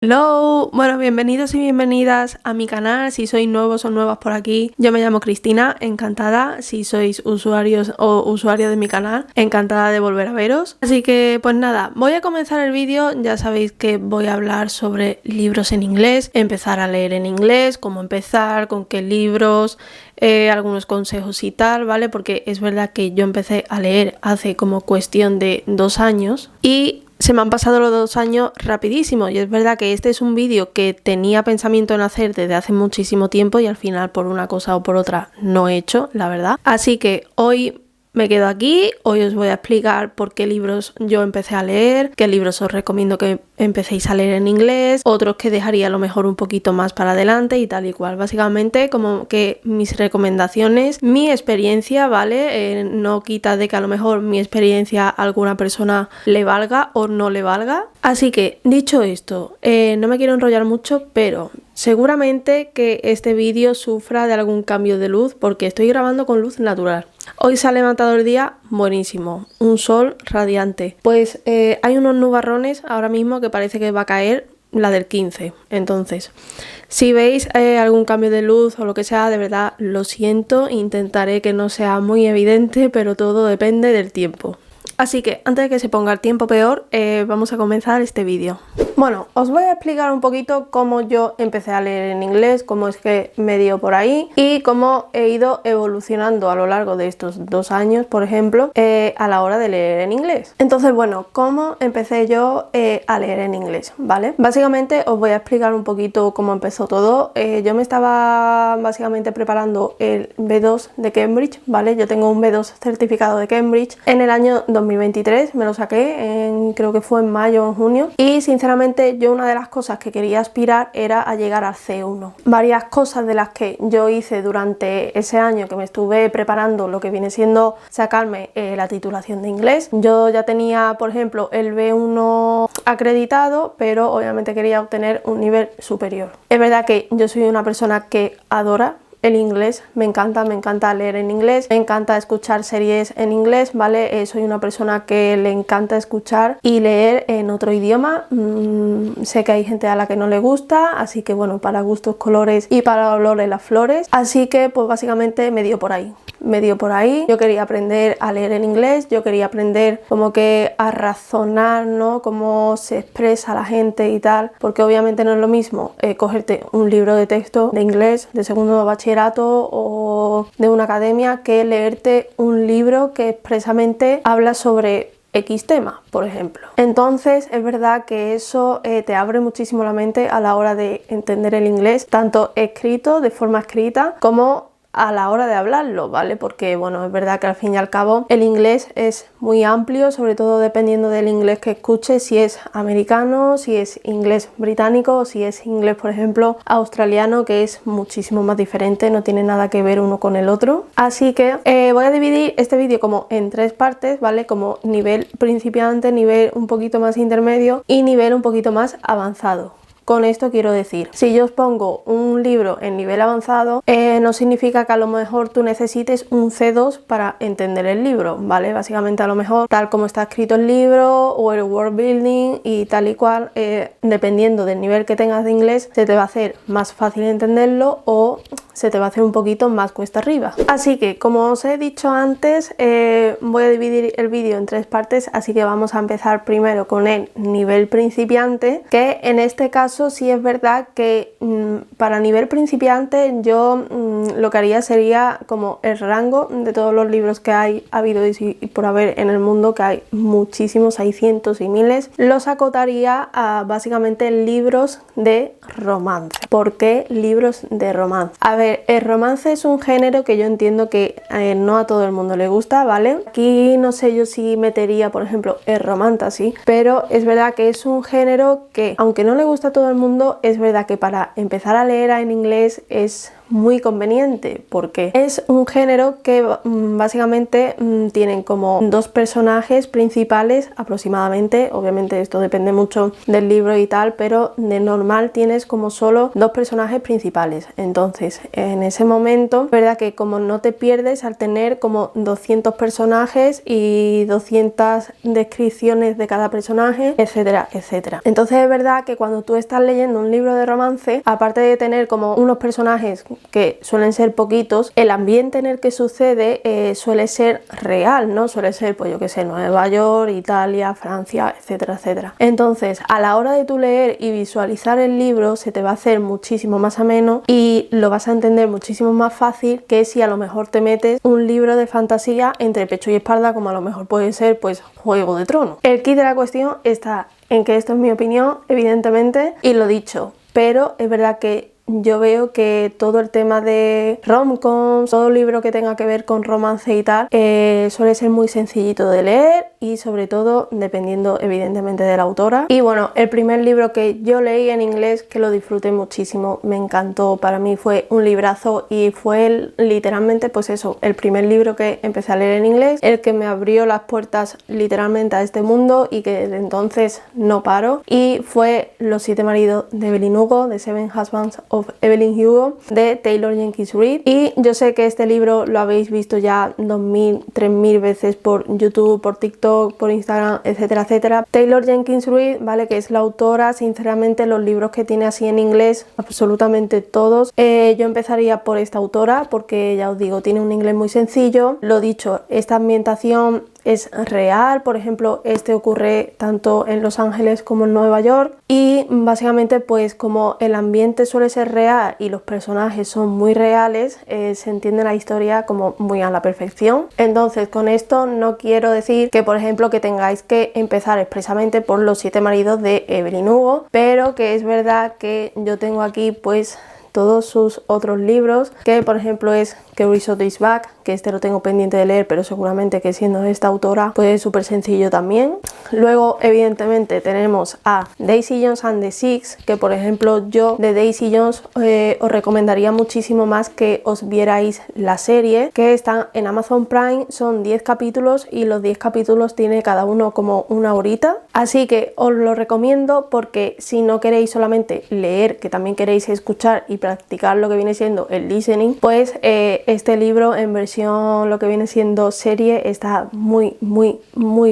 Hello, bueno, bienvenidos y bienvenidas a mi canal. Si sois nuevos o nuevas por aquí, yo me llamo Cristina, encantada. Si sois usuarios o usuarias de mi canal, encantada de volver a veros. Así que pues nada, voy a comenzar el vídeo. Ya sabéis que voy a hablar sobre libros en inglés, empezar a leer en inglés, cómo empezar, con qué libros, algunos consejos y tal, ¿vale? Porque es verdad que yo empecé a leer hace como cuestión de 2 años y se me han pasado los 2 años rapidísimo, y es verdad que este es un vídeo que tenía pensamiento en hacer desde hace muchísimo tiempo y al final por una cosa o por otra no he hecho, la verdad. Así que hoy me quedo aquí, hoy os voy a explicar por qué libros yo empecé a leer, qué libros os recomiendo que empecéis a leer en inglés, otros que dejaría a lo mejor un poquito más para adelante y tal y cual. Básicamente como que mis recomendaciones, mi experiencia, ¿vale? No quita de que a lo mejor mi experiencia a alguna persona le valga o no le valga. Así que dicho esto, no me quiero enrollar mucho, pero seguramente que este vídeo sufra de algún cambio de luz porque estoy grabando con luz natural. Hoy se ha levantado el día buenísimo, un sol radiante. Pues hay unos nubarrones ahora mismo que parece que va a caer la del 15. Entonces, si veis algún cambio de luz o lo que sea, de verdad lo siento, intentaré que no sea muy evidente, pero todo depende del tiempo. Así que antes de que se ponga el tiempo peor, vamos a comenzar este vídeo. Bueno, os voy a explicar un poquito cómo yo empecé a leer en inglés, cómo es que me dio por ahí y cómo he ido evolucionando a lo largo de estos 2 años, por ejemplo, a la hora de leer en inglés. Entonces, bueno, ¿cómo empecé yo a leer en inglés? ¿Vale? Básicamente os voy a explicar un poquito cómo empezó todo. Yo me estaba básicamente preparando el B2 de Cambridge, ¿vale? Yo tengo un B2 certificado de Cambridge en el año 2023, me lo saqué, creo que fue en mayo o en junio, y sinceramente yo una de las cosas que quería aspirar era a llegar al C1. Varias cosas de las que yo hice durante ese año que me estuve preparando lo que viene siendo sacarme la titulación de inglés. Yo ya tenía, por ejemplo, el B1 acreditado, pero obviamente quería obtener un nivel superior. Es verdad que yo soy una persona que adora el inglés, me encanta leer en inglés, me encanta escuchar series en inglés, ¿vale? Soy una persona que le encanta escuchar y leer en otro idioma. Sé que hay gente a la que no le gusta, así que bueno, para gustos colores y para olores las flores, así que pues básicamente me dio por ahí. Yo quería aprender a leer en inglés, yo quería aprender como que a razonar, ¿no? Cómo se expresa la gente y tal, porque obviamente no es lo mismo cogerte un libro de texto de inglés de segundo bachillerato o de una academia que leerte un libro que expresamente habla sobre X tema, por ejemplo. Entonces es verdad que eso te abre muchísimo la mente a la hora de entender el inglés, tanto escrito, de forma escrita, como a la hora de hablarlo, ¿vale? Porque bueno, es verdad que al fin y al cabo el inglés es muy amplio, sobre todo dependiendo del inglés que escuches, si es americano, si es inglés británico o si es inglés, por ejemplo, australiano, que es muchísimo más diferente, no tiene nada que ver uno con el otro. Así que voy a dividir este vídeo como en 3 partes, ¿vale? Como nivel principiante, nivel un poquito más intermedio y nivel un poquito más avanzado. Con esto quiero decir, si yo os pongo un libro en nivel avanzado, no significa que a lo mejor tú necesites un C2 para entender el libro, ¿vale? Básicamente a lo mejor tal como está escrito el libro o el world building y tal y cual, dependiendo del nivel que tengas de inglés, se te va a hacer más fácil entenderlo o se te va a hacer un poquito más cuesta arriba. Así que, como os he dicho antes, voy a dividir el vídeo en 3 partes, así que vamos a empezar primero con el nivel principiante, que en este caso sí es verdad que para nivel principiante yo lo que haría sería como el rango de todos los libros que hay habido y por haber en el mundo, que hay muchísimos, hay cientos y miles, los acotaría a básicamente libros de romance. ¿Por qué libros de romance? A ver, el romance es un género que yo entiendo que no a todo el mundo le gusta, ¿vale? Aquí no sé yo si metería, por ejemplo, el romantasy, pero es verdad que es un género que, aunque no le gusta a todo el mundo, es verdad que para empezar a leer en inglés es muy conveniente porque es un género que básicamente tienen como dos personajes principales aproximadamente. Obviamente esto depende mucho del libro y tal, pero de normal tienes como solo dos personajes principales. Entonces en ese momento, verdad que como no te pierdes al tener como 200 personajes y 200 descripciones de cada personaje, etcétera, etcétera. Entonces es verdad que cuando tú estás leyendo un libro de romance, aparte de tener como unos personajes que suelen ser poquitos, el ambiente en el que sucede suele ser real, ¿no? Suele ser, pues yo que sé, Nueva York, Italia, Francia, etcétera, etcétera. Entonces, a la hora de tú leer y visualizar el libro, se te va a hacer muchísimo más ameno y lo vas a entender muchísimo más fácil que si a lo mejor te metes un libro de fantasía entre pecho y espalda, como a lo mejor puede ser, pues, Juego de Tronos. El kit de la cuestión está en que esto es mi opinión, evidentemente, y lo dicho, pero es verdad que yo veo que todo el tema de rom-coms, todo libro que tenga que ver con romance y tal, suele ser muy sencillito de leer y sobre todo dependiendo evidentemente de la autora. Y bueno, el primer libro que yo leí en inglés, que lo disfruté muchísimo, me encantó, para mí fue un librazo y fue literalmente pues eso, el primer libro que empecé a leer en inglés, el que me abrió las puertas literalmente a este mundo y que desde entonces no paro, y fue Los 7 maridos de Evelyn Hugo, The Seven Husbands of Evelyn Hugo, de Taylor Jenkins Reid. Y yo sé que este libro lo habéis visto ya 2000, 3000 veces por YouTube, por TikTok, por Instagram, etcétera, etcétera. Taylor Jenkins Reid, ¿vale? Que es la autora. Sinceramente, los libros que tiene así en inglés, absolutamente todos, yo empezaría por esta autora porque ya os digo, tiene un inglés muy sencillo. Lo dicho, esta ambientación es real, por ejemplo, este ocurre tanto en Los Ángeles como en Nueva York, y básicamente pues como el ambiente suele ser real y los personajes son muy reales, se entiende la historia como muy a la perfección. Entonces con esto no quiero decir que por ejemplo que tengáis que empezar expresamente por Los 7 maridos de Evelyn Hugo, pero que es verdad que yo tengo aquí pues todos sus otros libros, que por ejemplo es Carrie Is Back, que este lo tengo pendiente de leer, pero seguramente que siendo esta autora pues es súper sencillo también. Luego evidentemente tenemos a Daisy Jones and the Six, que por ejemplo yo de Daisy Jones os recomendaría muchísimo más que os vierais la serie, que está en Amazon Prime, son 10 capítulos y los 10 capítulos tiene cada uno como una horita, así que os lo recomiendo porque si no queréis solamente leer, que también queréis escuchar y practicar lo que viene siendo el listening, pues este libro en versión lo que viene siendo serie está muy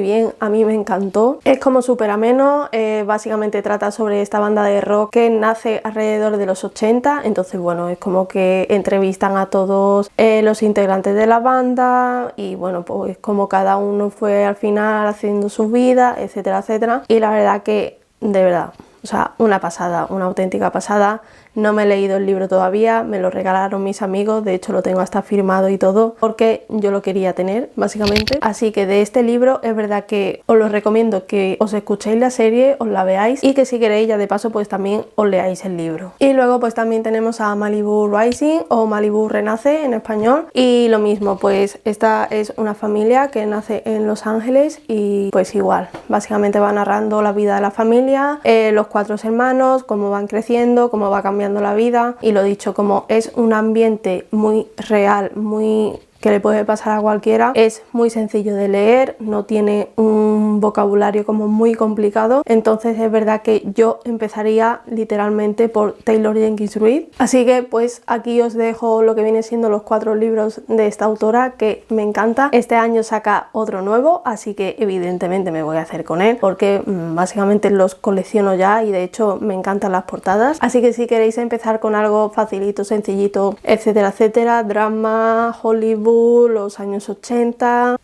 bien, a mí me encantó, es como súper ameno, básicamente trata sobre esta banda de rock que nace alrededor de los 80, entonces bueno, es como que entrevistan a todos los integrantes de la banda y bueno, pues como cada uno fue al final haciendo su vida, etcétera, etcétera, y la verdad que de verdad, o sea, una pasada, una auténtica pasada. No me he leído el libro todavía, me lo regalaron mis amigos, de hecho lo tengo hasta firmado y todo, porque yo lo quería tener, básicamente. Así que de este libro es verdad que os lo recomiendo que os escuchéis la serie, os la veáis y que si queréis ya de paso pues también os leáis el libro. Y luego pues también tenemos a Malibu Rising o Malibu Renace en español, y lo mismo, pues esta es una familia que nace en Los Ángeles y pues igual, básicamente va narrando la vida de la familia, los 4 hermanos, cómo van creciendo, cómo va cambiando la vida, y lo dicho, como es un ambiente muy real, muy que le puede pasar a cualquiera, es muy sencillo de leer, no tiene un vocabulario como muy complicado, entonces es verdad que yo empezaría literalmente por Taylor Jenkins Reid. Así que pues aquí os dejo lo que viene siendo los 4 libros de esta autora que me encanta. Este año saca otro nuevo, así que evidentemente me voy a hacer con él porque básicamente los colecciono ya y de hecho me encantan las portadas, así que si queréis empezar con algo facilito, sencillito, etcétera, etcétera, drama, Hollywood, los años 80,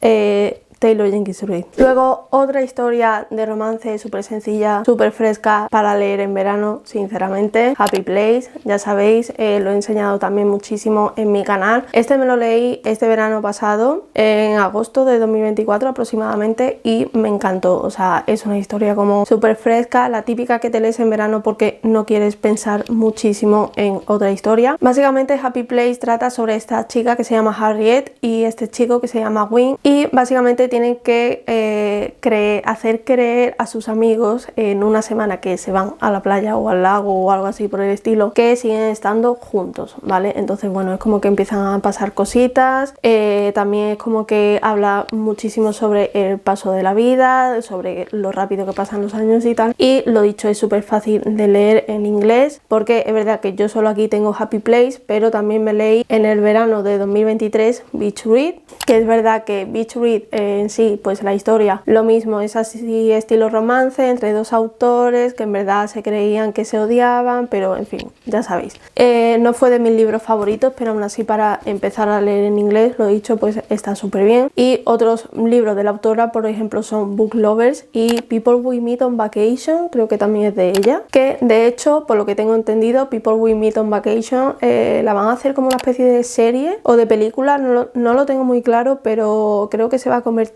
Taylor Jenkins Reid. Luego otra historia de romance súper sencilla, súper fresca para leer en verano, sinceramente, Happy Place, ya sabéis, lo he enseñado también muchísimo en mi canal. Este me lo leí este verano pasado, en agosto de 2024 aproximadamente, y me encantó. O sea, es una historia como súper fresca, la típica que te lees en verano porque no quieres pensar muchísimo en otra historia. Básicamente Happy Place trata sobre esta chica que se llama Harriet y este chico que se llama Win, y básicamente tienen que hacer creer a sus amigos en una semana que se van a la playa o al lago o algo así por el estilo, que siguen estando juntos, ¿vale? Entonces, bueno, es como que empiezan a pasar cositas, también es como que habla muchísimo sobre el paso de la vida, sobre lo rápido que pasan los años y tal, y lo dicho, es súper fácil de leer en inglés, porque es verdad que yo solo aquí tengo Happy Place, pero también me leí en el verano de 2023 Beach Read, que es verdad que Beach Read en sí, pues la historia, lo mismo, es así estilo romance entre dos autores que en verdad se creían que se odiaban, pero en fin, ya sabéis. No fue de mis libros favoritos, pero aún así para empezar a leer en inglés, lo dicho, pues está súper bien. Y otros libros de la autora, por ejemplo, son Book Lovers y People We Meet on Vacation, creo que también es de ella, que de hecho, por lo que tengo entendido, People We Meet on Vacation la van a hacer como una especie de serie o de película, no lo tengo muy claro, pero creo que se va a convertir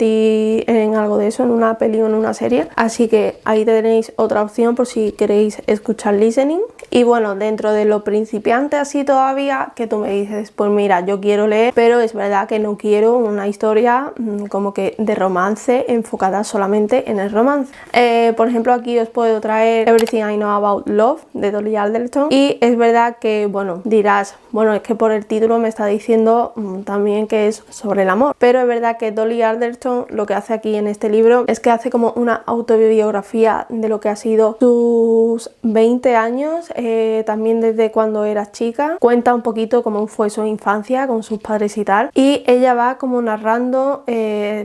en algo de eso, en una peli o en una serie, así que ahí tenéis otra opción por si queréis escuchar listening. Y bueno, dentro de lo principiante así todavía, que tú me dices, pues mira, yo quiero leer, pero es verdad que no quiero una historia como que de romance enfocada solamente en el romance. Por ejemplo, aquí os puedo traer Everything I Know About Love de Dolly Alderton, y es verdad que, bueno, dirás, bueno, es que por el título me está diciendo también que es sobre el amor, pero es verdad que Dolly Alderton lo que hace aquí en este libro es que hace como una autobiografía de lo que ha sido sus 20 años, también desde cuando era chica, cuenta un poquito cómo fue su infancia con sus padres y tal, y ella va como narrando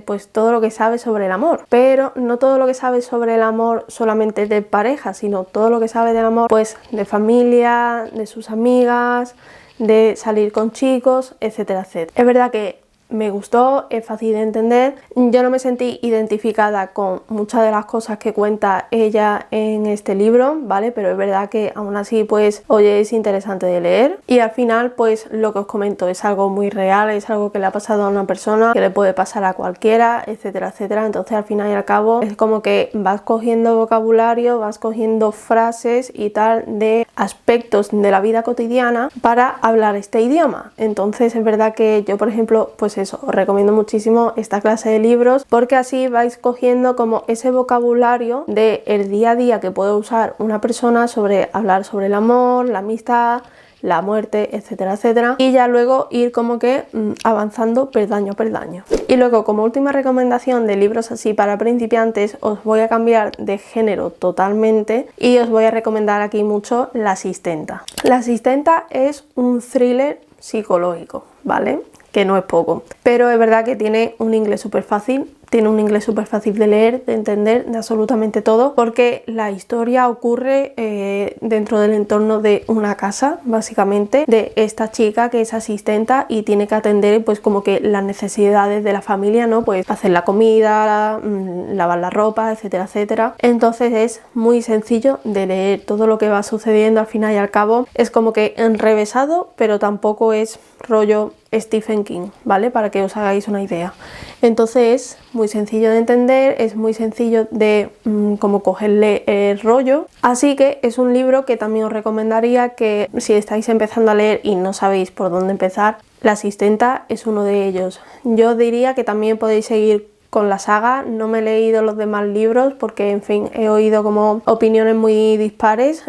pues todo lo que sabe sobre el amor, pero no todo lo que sabe sobre el amor solamente de pareja, sino todo lo que sabe del amor pues de familia, de sus amigas, de salir con chicos, etcétera, etcétera. Es verdad que me gustó, es fácil de entender. Yo no me sentí identificada con muchas de las cosas que cuenta ella en este libro, ¿vale? Pero es verdad que aún así, pues, oye, es interesante de leer. Y al final, pues, lo que os comento es algo muy real, es algo que le ha pasado a una persona, que le puede pasar a cualquiera, etcétera, etcétera. Entonces, al final y al cabo, es como que vas cogiendo vocabulario, vas cogiendo frases y tal de aspectos de la vida cotidiana para hablar este idioma. Entonces, es verdad que yo, por ejemplo, pues eso, os recomiendo muchísimo esta clase de libros, porque así vais cogiendo como ese vocabulario del día a día que puede usar una persona sobre hablar sobre el amor, la amistad, la muerte, etcétera, etcétera, y ya luego ir como que avanzando peldaño a peldaño. Y luego, como última recomendación de libros así para principiantes, os voy a cambiar de género totalmente y os voy a recomendar aquí mucho La Asistenta. La Asistenta es un thriller psicológico, ¿vale? Que no es poco, pero es verdad que tiene un inglés súper fácil, de leer, de entender, de absolutamente todo, porque la historia ocurre dentro del entorno de una casa, básicamente, de esta chica que es asistenta y tiene que atender pues como que las necesidades de la familia, ¿no? Pues hacer la comida, lavar la ropa, etcétera, etcétera. Entonces es muy sencillo de leer, todo lo que va sucediendo al final y al cabo es como que enrevesado, pero tampoco es rollo Stephen King, ¿vale? Para que os hagáis una idea. Entonces es muy sencillo de entender, es muy sencillo de como cogerle el rollo, así que es un libro que también os recomendaría que si estáis empezando a leer y no sabéis por dónde empezar, La Asistenta es uno de ellos. Yo diría que también podéis seguir con la saga, no me he leído los demás libros porque, en fin, he oído como opiniones muy dispares.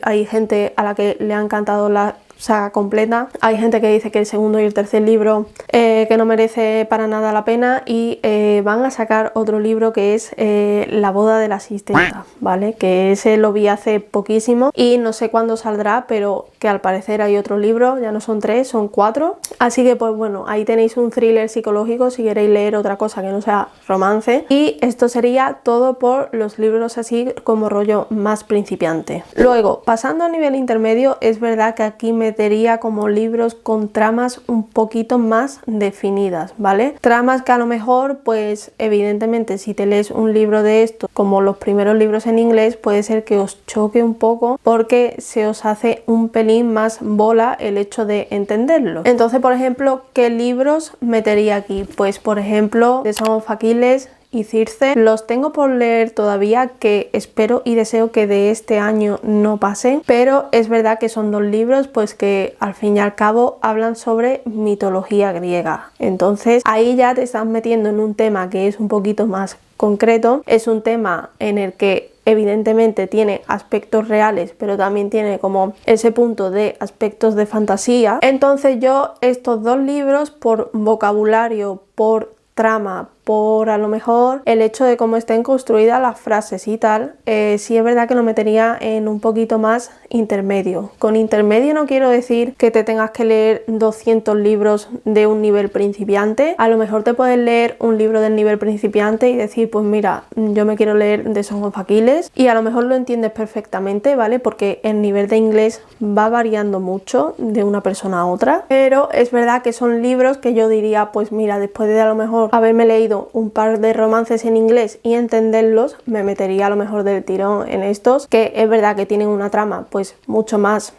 Hay gente a la que le ha encantado la saga completa, hay gente que dice que el segundo y el tercer libro que no merece para nada la pena, y van a sacar otro libro que es La boda de la asistenta, ¿vale? Que ese lo vi hace poquísimo y no sé cuándo saldrá, pero que al parecer hay otro libro, ya no son 3, son 4, así que pues bueno, ahí tenéis un thriller psicológico si queréis leer otra cosa que no sea romance, y esto sería todo por los libros así como rollo más principiante. Luego, pasando a nivel intermedio, es verdad que aquí metería como libros con tramas un poquito más definidas, ¿vale? Tramas que a lo mejor, pues evidentemente si te lees un libro de esto, como los primeros libros en inglés, puede ser que os choque un poco porque se os hace un pelín más bola el hecho de entenderlo. Entonces, por ejemplo, ¿qué libros metería aquí? Pues por ejemplo, The Song of Achilles, y Circe. Los tengo por leer todavía, que espero y deseo que de este año no pasen, pero es verdad que son dos libros pues que al fin y al cabo hablan sobre mitología griega. Entonces ahí ya te estás metiendo en un tema que es un poquito más concreto, es un tema en el que evidentemente tiene aspectos reales, pero también tiene como ese punto de aspectos de fantasía. Entonces yo estos dos libros, por vocabulario, por trama, por a lo mejor el hecho de cómo estén construidas las frases y tal, sí es verdad que lo metería en un poquito más intermedio. Con intermedio no quiero decir que te tengas que leer 200 libros de un nivel principiante. A lo mejor te puedes leer un libro del nivel principiante y decir, pues mira, yo me quiero leer The Song of Achilles, y a lo mejor lo entiendes perfectamente, ¿vale? Porque el nivel de inglés va variando mucho de una persona a otra, pero es verdad que son libros que yo diría, pues mira, después de a lo mejor haberme leído un par de romances en inglés y entenderlos, me metería a lo mejor del tirón en estos, que es verdad que tienen una trama pues mucho más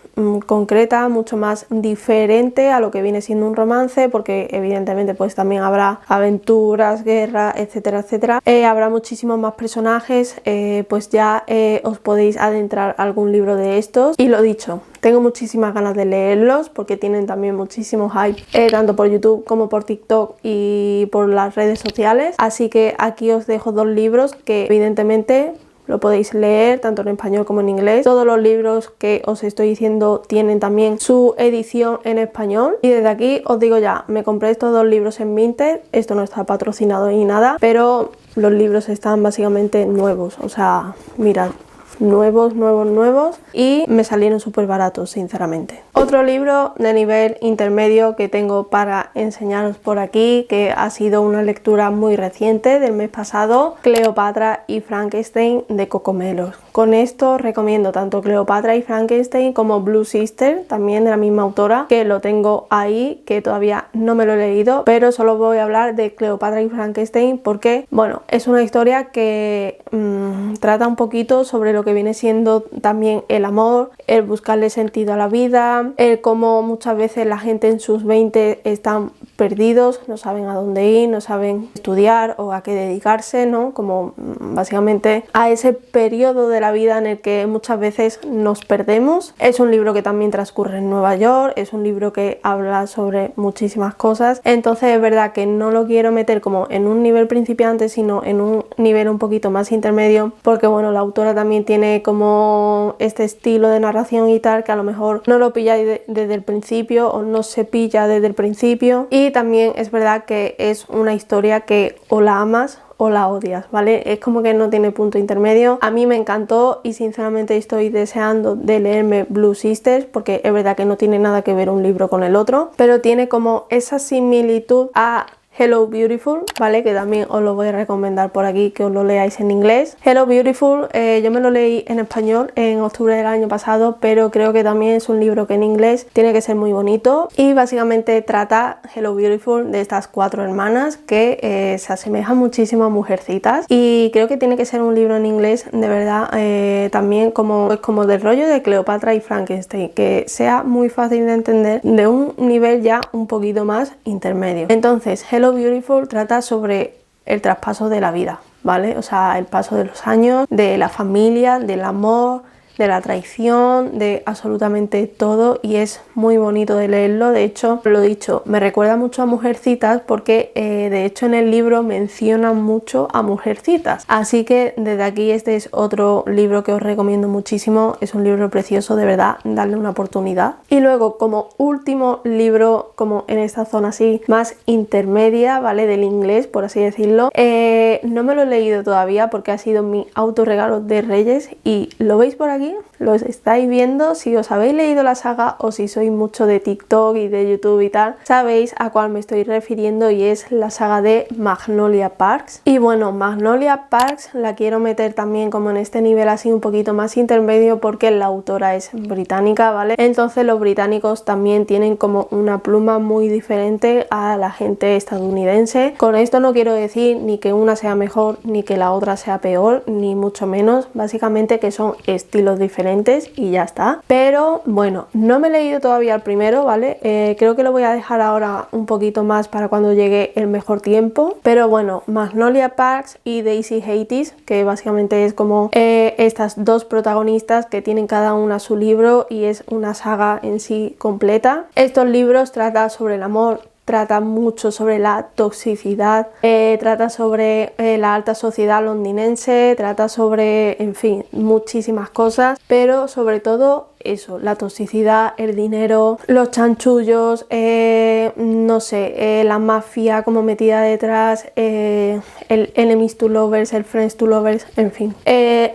concreta, mucho más diferente a lo que viene siendo un romance, porque evidentemente pues también habrá aventuras, guerra, etcétera, etcétera. Habrá muchísimos más personajes, pues ya os podéis adentrar a algún libro de estos. Y lo dicho, tengo muchísimas ganas de leerlos porque tienen también muchísimo hype, tanto por YouTube como por TikTok y por las redes sociales. Así que aquí os dejo dos libros que evidentemente lo podéis leer tanto en español como en inglés. Todos los libros que os estoy diciendo tienen también su edición en español. Y desde aquí os digo ya, me compré estos dos libros en Vinted. Esto no está patrocinado ni nada, pero los libros están básicamente nuevos. O sea, mirad, nuevos y me salieron súper baratos, sinceramente. Otro libro de nivel intermedio que tengo para enseñaros por aquí, que ha sido una lectura muy reciente del mes pasado, Cleopatra y Frankenstein de Cocomelos. Con esto recomiendo tanto Cleopatra y Frankenstein como Blue Sister, también de la misma autora, que lo tengo ahí, que todavía no me lo he leído, pero solo voy a hablar de Cleopatra y Frankenstein porque, bueno, es una historia que trata un poquito sobre lo que viene siendo también el amor, el buscarle sentido a la vida, el cómo muchas veces la gente en sus 20 están perdidos, no saben a dónde ir, no saben estudiar o a qué dedicarse, ¿no? Como básicamente a ese periodo de la vida en el que muchas veces nos perdemos. Es un libro que también transcurre en Nueva York, es un libro que habla sobre muchísimas cosas, entonces es verdad que no lo quiero meter como en un nivel principiante, sino en un nivel un poquito más intermedio, porque bueno, la autora también tiene como este estilo de narración y tal, que a lo mejor no lo pilláis desde el principio o no se pilla desde el principio. Y también es verdad que es una historia que o la amas o la odias, ¿vale? Es como que no tiene punto intermedio. A mí me encantó y sinceramente estoy deseando de leerme Blue Sisters, porque es verdad que no tiene nada que ver un libro con el otro, pero tiene como esa similitud a Hello Beautiful, ¿vale? Que también os lo voy a recomendar por aquí, que os lo leáis en inglés. Hello Beautiful, yo me lo leí en español en octubre del año pasado, pero creo que también es un libro que en inglés tiene que ser muy bonito. Y básicamente trata Hello Beautiful de estas 4 hermanas que se asemejan muchísimo a Mujercitas. Y creo que tiene que ser un libro en inglés, de verdad, también como del rollo de Cleopatra y Frankenstein, que sea muy fácil de entender, de un nivel ya un poquito más intermedio. Entonces, Hello Beautiful trata sobre el traspaso de la vida, ¿vale? O sea, el paso de los años, de la familia, del amor, de la traición, de absolutamente todo, y es muy bonito de leerlo. De hecho, lo dicho, me recuerda mucho a Mujercitas porque de hecho en el libro mencionan mucho a Mujercitas, así que desde aquí este es otro libro que os recomiendo muchísimo. Es un libro precioso, de verdad, darle una oportunidad. Y luego, como último libro, como en esta zona así más intermedia, ¿vale? Del inglés, por así decirlo, no me lo he leído todavía porque ha sido mi autorregalo de Reyes y lo veis por aquí, lo estáis viendo. Si os habéis leído la saga o si sois mucho de TikTok y de YouTube y tal, sabéis a cuál me estoy refiriendo, y es la saga de Magnolia Parks. Y bueno, Magnolia Parks la quiero meter también como en este nivel así un poquito más intermedio porque la autora es británica, ¿vale? Entonces los británicos también tienen como una pluma muy diferente a la gente estadounidense. Con esto no quiero decir ni que una sea mejor ni que la otra sea peor, ni mucho menos, básicamente que son estilos estilos diferentes y ya está. Pero bueno, no me he leído todavía el primero, ¿vale? Creo que lo voy a dejar ahora un poquito más para cuando llegue el mejor tiempo. Pero bueno, Magnolia Parks y Daisy Hades, que básicamente es como estas dos protagonistas que tienen cada una su libro y es una saga en sí completa. Estos libros tratan sobre el amor, trata mucho sobre la toxicidad, trata sobre la alta sociedad londinense, trata sobre, en fin, muchísimas cosas, pero sobre todo eso, la toxicidad, el dinero, los chanchullos, no sé, la mafia como metida detrás, el enemies to lovers, el friends to lovers, en fin.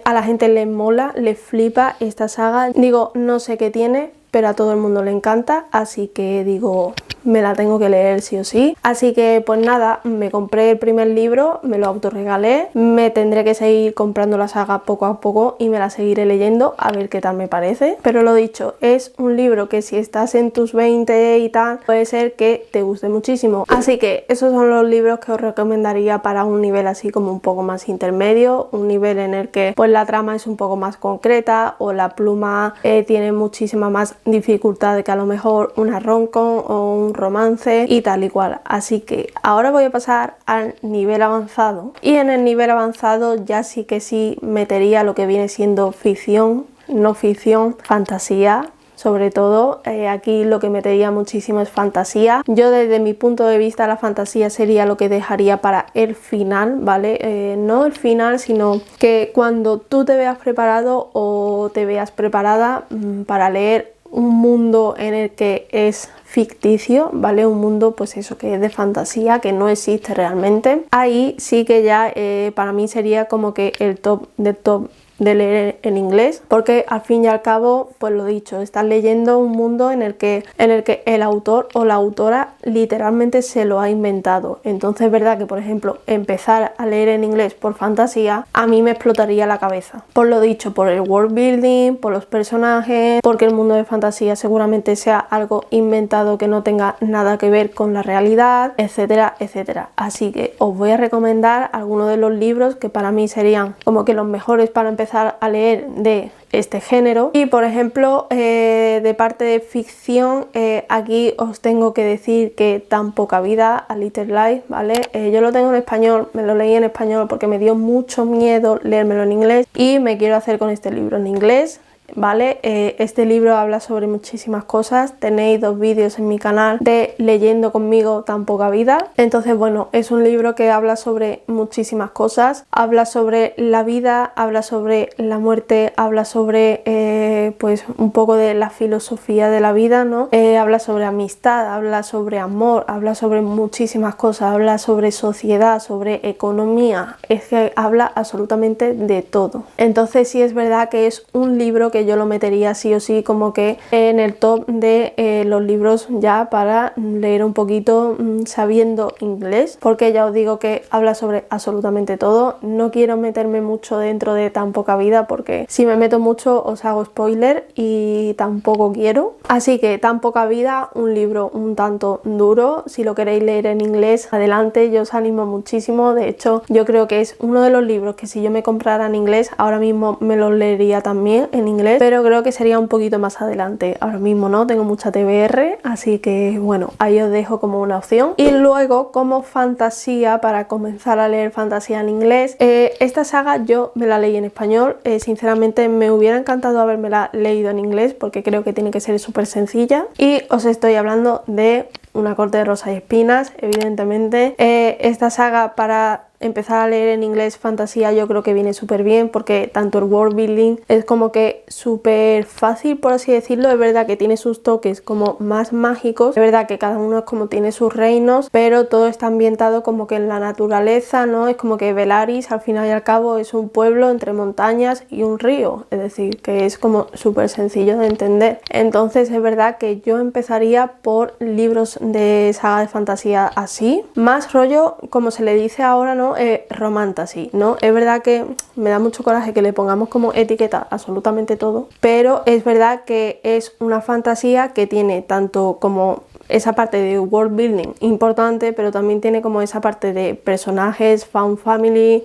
A la gente le mola, le flipa esta saga. Digo, no sé qué tiene, pero a todo el mundo le encanta, así que digo, me la tengo que leer sí o sí. Así que pues nada, me compré el primer libro, me lo autorregalé, me tendré que seguir comprando la saga poco a poco y me la seguiré leyendo a ver qué tal me parece. Pero lo dicho, es un libro que si estás en tus 20 y tal, puede ser que te guste muchísimo. Así que esos son los libros que os recomendaría para un nivel así como un poco más intermedio, un nivel en el que pues la trama es un poco más concreta o la pluma tiene muchísima más dificultad de que a lo mejor una rom-com o un romance y tal y cual. Así que ahora voy a pasar al nivel avanzado y en el nivel avanzado ya sí que sí metería lo que viene siendo ficción, no ficción, fantasía. Sobre todo aquí lo que metería muchísimo es fantasía. Yo desde mi punto de vista la fantasía sería lo que dejaría para el final, ¿vale? No el final, sino que cuando tú te veas preparado o te veas preparada para leer un mundo en el que es ficticio, ¿vale? Un mundo pues eso, que es de fantasía, que no existe realmente. Ahí sí que ya para mí sería como que el top del top de leer en inglés, porque al fin y al cabo, pues lo dicho, estás leyendo un mundo en el que el autor o la autora literalmente se lo ha inventado. Entonces es verdad que, por ejemplo, empezar a leer en inglés por fantasía a mí me explotaría la cabeza, por lo dicho, por el world building, por los personajes, porque el mundo de fantasía seguramente sea algo inventado que no tenga nada que ver con la realidad, etcétera, etcétera. Así que os voy a recomendar algunos de los libros que para mí serían como que los mejores para empezar a leer de este género. Y por ejemplo de parte de ficción, aquí os tengo que decir que Tan poca vida, A Little Life, ¿vale? Yo lo tengo en español, me lo leí en español porque me dio mucho miedo leérmelo en inglés y me quiero hacer con este libro en inglés. ¿Vale? Este libro habla sobre muchísimas cosas, tenéis 2 vídeos en mi canal de leyendo conmigo tan poca vida. Entonces bueno, es un libro que habla sobre muchísimas cosas, habla sobre la vida, habla sobre la muerte, habla sobre pues un poco de la filosofía de la vida, ¿no? Habla sobre amistad, habla sobre amor, habla sobre muchísimas cosas, habla sobre sociedad, sobre economía, es que habla absolutamente de todo. Entonces sí es verdad que es un libro que yo lo metería sí o sí como que en el top de los libros ya para leer un poquito sabiendo inglés, porque ya os digo que habla sobre absolutamente todo. No quiero meterme mucho dentro de Tan poca vida porque si me meto mucho os hago spoiler y tampoco quiero. Así que Tan poca vida, un libro un tanto duro. Si lo queréis leer en inglés, adelante, yo os animo muchísimo. De hecho, yo creo que es uno de los libros que si yo me comprara en inglés, ahora mismo me lo leería también en inglés, pero creo que sería un poquito más adelante. Ahora mismo no, tengo mucha TBR, así que bueno, ahí os dejo como una opción. Y luego como fantasía, para comenzar a leer fantasía en inglés, esta saga yo me la leí en español. Sinceramente me hubiera encantado habérmela leído en inglés porque creo que tiene que ser súper sencilla, y os estoy hablando de Una corte de rosas y espinas, evidentemente. Esta saga para empezar a leer en inglés fantasía yo creo que viene súper bien porque tanto el world building es como que súper fácil, por así decirlo. Es verdad que tiene sus toques como más mágicos, es verdad que cada uno es como tiene sus reinos, pero todo está ambientado como que en la naturaleza, ¿no? Es como que Velaris al final y al cabo es un pueblo entre montañas y un río, es decir, que es como súper sencillo de entender. Entonces es verdad que yo empezaría por libros de saga de fantasía así, más rollo como se le dice ahora, ¿no? Romantasy, ¿no? Es verdad que me da mucho coraje que le pongamos como etiqueta absolutamente todo, pero es verdad que es una fantasía que tiene tanto como esa parte de world building importante, pero también tiene como esa parte de personajes, found family,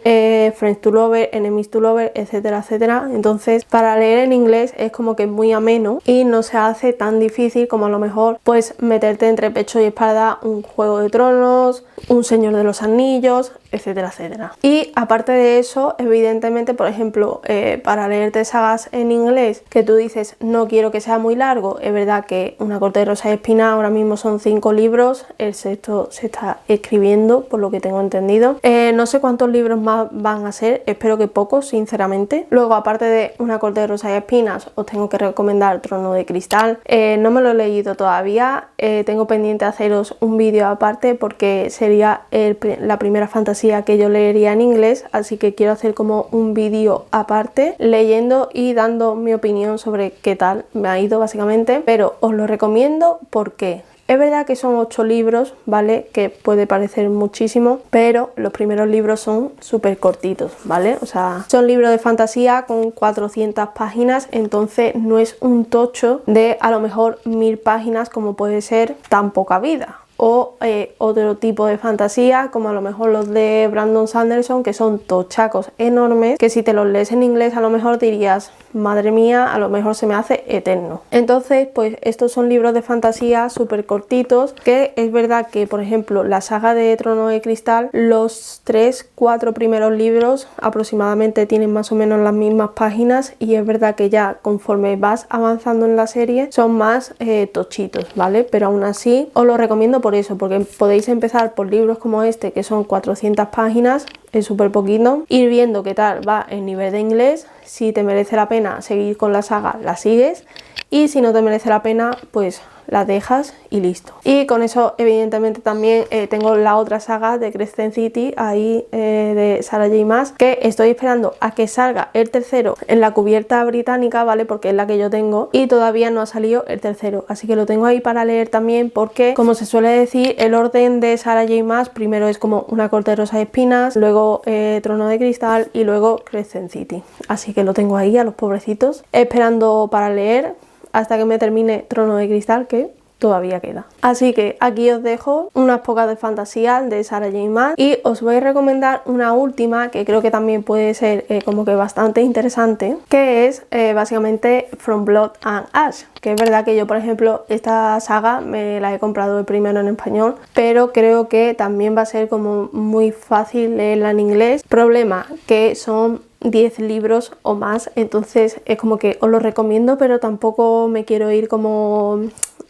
friends to lover, enemies to lover, etcétera, etcétera. Entonces, para leer en inglés es como que muy ameno y no se hace tan difícil como a lo mejor pues meterte entre pecho y espalda un Juego de Tronos, un Señor de los Anillos, etcétera, etcétera. Y aparte de eso, evidentemente, por ejemplo, para leerte sagas en inglés que tú dices no quiero que sea muy largo, es verdad que Una corte de rosas y espinas ahora mismo son 5 libros, el sexto se está escribiendo por lo que tengo entendido. No sé cuántos libros más van a ser, espero que pocos, sinceramente. Luego, aparte de Una corte de rosas y espinas, os tengo que recomendar Trono de Cristal. No me lo he leído todavía, tengo pendiente haceros un vídeo aparte porque sería la primera fantasía que yo leería en inglés, así que quiero hacer como un vídeo aparte leyendo y dando mi opinión sobre qué tal me ha ido básicamente, pero os lo recomiendo porque es verdad que son 8 libros, ¿vale? Que puede parecer muchísimo, pero los primeros libros son súper cortitos, ¿vale? O sea, son libros de fantasía con 400 páginas, entonces no es un tocho de a lo mejor 1000 páginas como puede ser Tan poca vida. O otro tipo de fantasía, como a lo mejor los de Brandon Sanderson, que son tochacos enormes, que si te los lees en inglés a lo mejor dirías, madre mía, a lo mejor se me hace eterno. Entonces, pues estos son libros de fantasía súper cortitos, que es verdad que, por ejemplo, la saga de Trono de Cristal, los 3-4 primeros libros aproximadamente tienen más o menos las mismas páginas, y es verdad que ya conforme vas avanzando en la serie son más tochitos, ¿vale? Pero aún así os lo recomiendo por eso, porque podéis empezar por libros como este, que son 400 páginas, es súper poquito, ir viendo qué tal va el nivel de inglés, si te merece la pena seguir con la saga, la sigues, y si no te merece la pena, pues la dejas y listo. Y con eso evidentemente también tengo la otra saga de Crescent City ahí de Sarah J. Maas, que estoy esperando a que salga el tercero en la cubierta británica, ¿vale? Porque es la que yo tengo y todavía no ha salido el tercero, así que lo tengo ahí para leer también, porque como se suele decir, el orden de Sarah J. Maas primero es como Una corte de rosas y espinas, luego Trono de Cristal y luego Crescent City, así que lo tengo ahí a los pobrecitos esperando para leer hasta que me termine Trono de Cristal, que todavía queda. Así que aquí os dejo unas pocas de fantasía de Sarah J. Maas y os voy a recomendar una última que creo que también puede ser como que bastante interesante, que es básicamente From Blood and Ash, que es verdad que yo, por ejemplo, esta saga me la he comprado el primero en español, pero creo que también va a ser como muy fácil leerla en inglés. Problema que son 10 libros o más, entonces es como que os lo recomiendo, pero tampoco me quiero ir como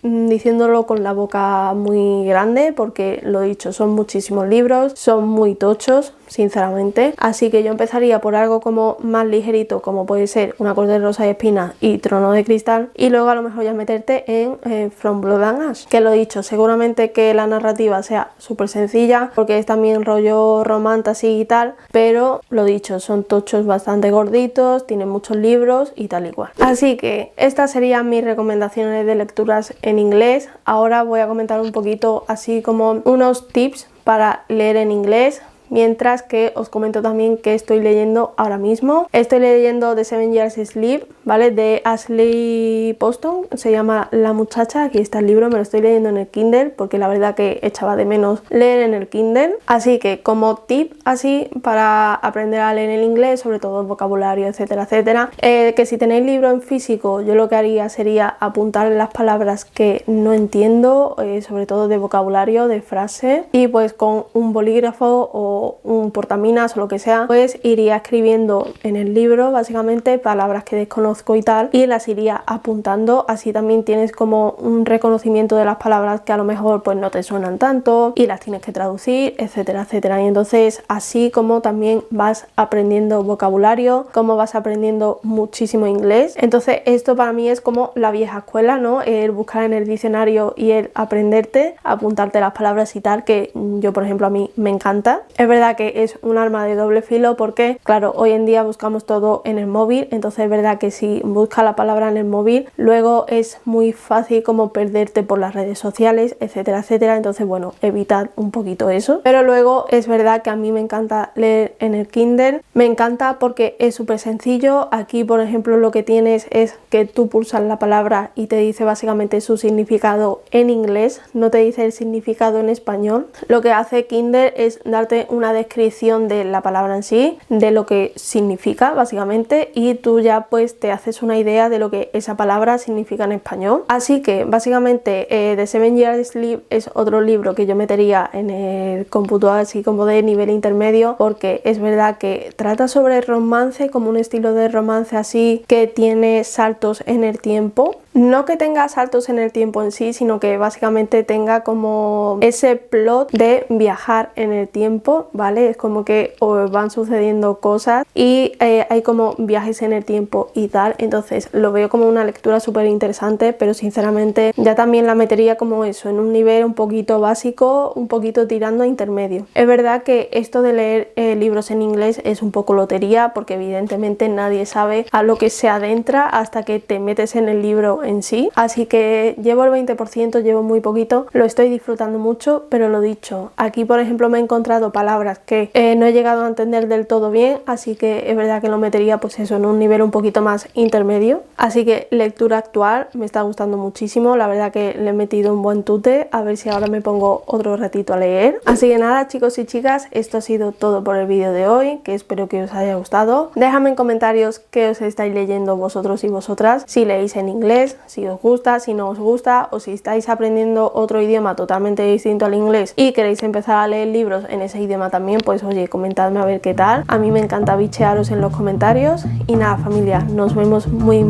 diciéndolo con la boca muy grande, porque lo dicho, son muchísimos libros, son muy tochos, sinceramente, así que yo empezaría por algo como más ligerito, como puede ser Una corte de rosas y espinas y Trono de Cristal, y luego a lo mejor ya meterte en From Blood and Ash, que lo dicho, seguramente que la narrativa sea súper sencilla, porque es también rollo romantasy y tal, pero lo dicho, son tochos bastante gorditos, tienen muchos libros y tal y cual. Así que estas serían mis recomendaciones de lecturas en inglés. Ahora voy a comentar un poquito así como unos tips para leer en inglés, mientras que os comento también que estoy leyendo ahora mismo. Estoy leyendo The 7 Years Sleep, ¿vale? De Ashley Poston, se llama La muchacha. Aquí está el libro, me lo estoy leyendo en el Kindle porque la verdad que echaba de menos leer en el Kindle. Así que como tip así para aprender a leer el inglés, sobre todo el vocabulario, etcétera, etcétera, que si tenéis libro en físico, yo lo que haría sería apuntar las palabras que no entiendo, sobre todo de vocabulario, de frase, y pues con un bolígrafo o un portaminas o lo que sea, pues iría escribiendo en el libro básicamente palabras que desconozco y tal, y las iría apuntando. Así también tienes como un reconocimiento de las palabras que a lo mejor pues no te suenan tanto y las tienes que traducir, etcétera, etcétera. Y entonces así como también vas aprendiendo vocabulario, como vas aprendiendo muchísimo inglés. Entonces esto para mí es como la vieja escuela, ¿no? El buscar en el diccionario y el aprenderte, apuntarte las palabras y tal, que yo por ejemplo a mí me encanta. Es verdad que es un arma de doble filo porque, claro, hoy en día buscamos todo en el móvil, entonces es verdad que si buscas la palabra en el móvil, luego es muy fácil como perderte por las redes sociales, etcétera, etcétera. Entonces, bueno, evitad un poquito eso. Pero luego es verdad que a mí me encanta leer en el Kindle, me encanta porque es súper sencillo. Aquí, por ejemplo, lo que tienes es que tú pulsas la palabra y te dice básicamente su significado en inglés, no te dice el significado en español. Lo que hace Kindle es darte una descripción de la palabra en sí, de lo que significa básicamente, y tú ya pues te haces una idea de lo que esa palabra significa en español. Así que básicamente The 7 Years Sleep es otro libro que yo metería en el computador así como de nivel intermedio, porque es verdad que trata sobre romance, como un estilo de romance así que tiene saltos en el tiempo. No que tenga saltos en el tiempo en sí, sino que básicamente tenga como ese plot de viajar en el tiempo, ¿vale? Es como que van sucediendo cosas y hay como viajes en el tiempo y tal. Entonces lo veo como una lectura súper interesante, pero sinceramente ya también la metería como eso, en un nivel un poquito básico, un poquito tirando a intermedio. Es verdad que esto de leer libros en inglés es un poco lotería, porque evidentemente nadie sabe a lo que se adentra hasta que te metes en el libro en sí, así que llevo el 20%, llevo muy poquito, lo estoy disfrutando mucho, pero lo dicho, aquí por ejemplo me he encontrado palabras que no he llegado a entender del todo bien, así que es verdad que lo metería pues eso, en un nivel un poquito más intermedio. Así que lectura actual, me está gustando muchísimo, la verdad que le he metido un buen tute, a ver si ahora me pongo otro ratito a leer. Así que nada, chicos y chicas, esto ha sido todo por el vídeo de hoy, que espero que os haya gustado. Déjame en comentarios qué os estáis leyendo vosotros y vosotras, si leéis en inglés, si os gusta, si no os gusta, o si estáis aprendiendo otro idioma totalmente distinto al inglés y queréis empezar a leer libros en ese idioma también, pues oye, comentadme a ver qué tal. A mí me encanta bichearos en los comentarios. Y nada, familia, nos vemos muy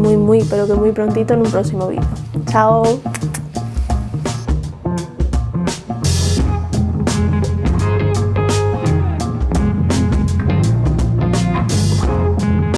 pero que muy prontito en un próximo vídeo. ¡Chao!